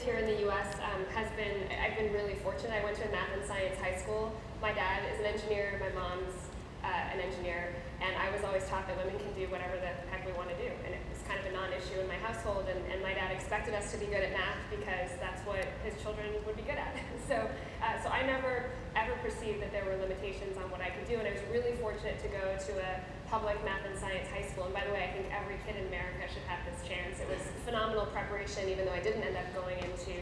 here in the U.S. I've been really fortunate. I went to a math and science high school. My dad is an engineer, my mom's an engineer, and I was always taught that women can do whatever the heck we want to do. And it was kind of a non-issue in my household, and my dad expected us to be good at math because that's what his children would be good at. So I never ever perceived that there were limitations on what I could do, and I was really fortunate to go to a public math and science high school. And by the way, I think every kid in America should have this chance. It was phenomenal preparation, even though I didn't end up going into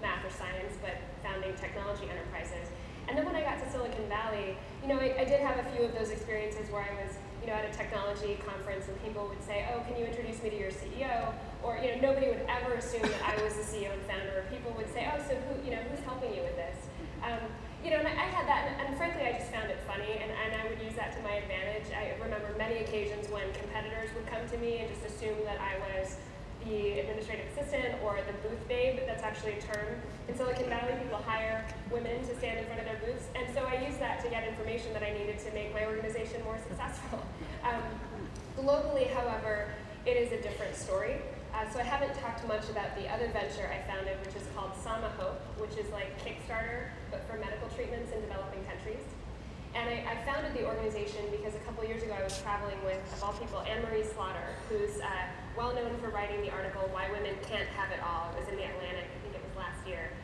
math or science, but founding technology enterprises. And then when I got to Silicon Valley, I did have a few of those experiences where I was, at a technology conference and people would say, oh, can you introduce me to your CEO? Or, nobody would ever assume that I was the CEO and founder. Or people would say, oh, so who's helping you with this? And I had that, and frankly, I just found it funny, and I would use that to my advantage. I remember many occasions when competitors would come to me and just assume that I was the administrative assistant or the booth babe. That's actually a term. In Silicon Valley, people hire women to stand in front of their booths, and so I used that to get information that I needed to make my organization more successful. Globally, however, it is a different story. So I haven't talked much about the other venture I founded, which is called Sama Hope, which is like Kickstarter, but for medical treatments in developing countries. And I founded the organization because a couple years ago I was traveling with, of all people, Anne-Marie Slaughter, who's well known for writing the article, Why Women Can't Have It All. It was in the Atlantic, I think it was last year.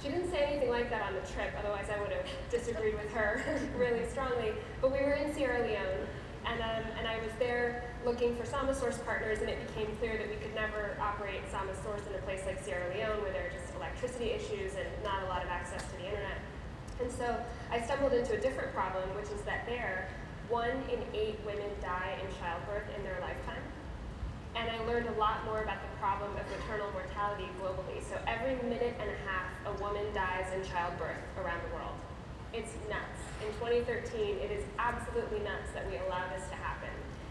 She didn't say anything like that on the trip, otherwise I would have disagreed with her really strongly. But we were in Sierra Leone, and I was there looking for Sama Source partners, and it became clear that we could never operate Sama Source in a place like Sierra Leone where there are just electricity issues and not a lot of access to the internet. And so I stumbled into a different problem, which is that there, 1 in 8 women die in childbirth in their lifetime. And I learned a lot more about the problem of maternal mortality globally. So every minute and a half, a woman dies in childbirth around the world. It's nuts. In 2013, it is absolutely nuts that we allow this to happen.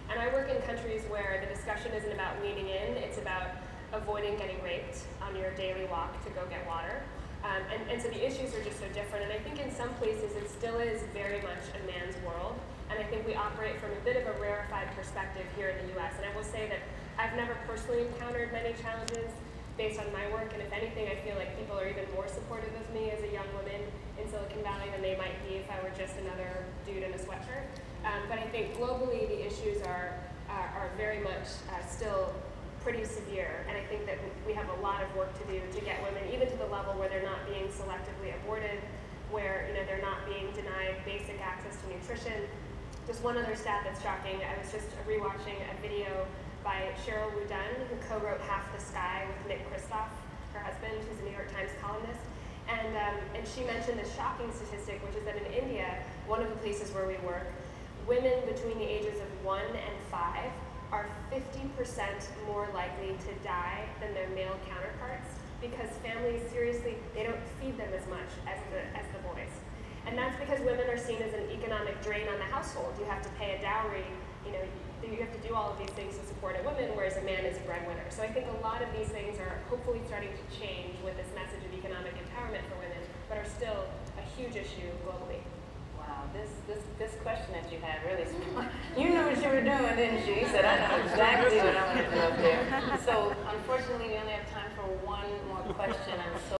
And I work in countries where the discussion isn't about leaning in, it's about avoiding getting raped on your daily walk to go get water. And so the issues are just so different. And I think in some places it still is very much a man's world. And I think we operate from a bit of a rarefied perspective here in the US. And I will say that I've never personally encountered many challenges based on my work. And if anything, I feel like people are even more supportive of me as a young woman in Silicon Valley than they might be if I were just another dude in a sweatshirt. But I think globally the issues are very much still pretty severe, and I think that we have a lot of work to do to get women even to the level where they're not being selectively aborted, where they're not being denied basic access to nutrition. Just one other stat that's shocking, I was just rewatching a video by Cheryl Wudunn, who co-wrote Half the Sky with Nick Kristof, her husband, who's a New York Times columnist, and she mentioned this shocking statistic, which is that in India, one of the places where we work, women between the ages of 1 and 5 are 50% more likely to die than their male counterparts because families, seriously, they don't feed them as much as the boys. And that's because women are seen as an economic drain on the household. You have to pay a dowry, you have to do all of these things to support a woman, whereas a man is a breadwinner. So I think a lot of these things are hopefully starting to change with this message of economic empowerment for women, but are still a huge issue globally. Wow, this question that you had really, you knew what you were doing, didn't you? You said, I know exactly what I'm going to do up there. So unfortunately, we only have time for one more question. I'm so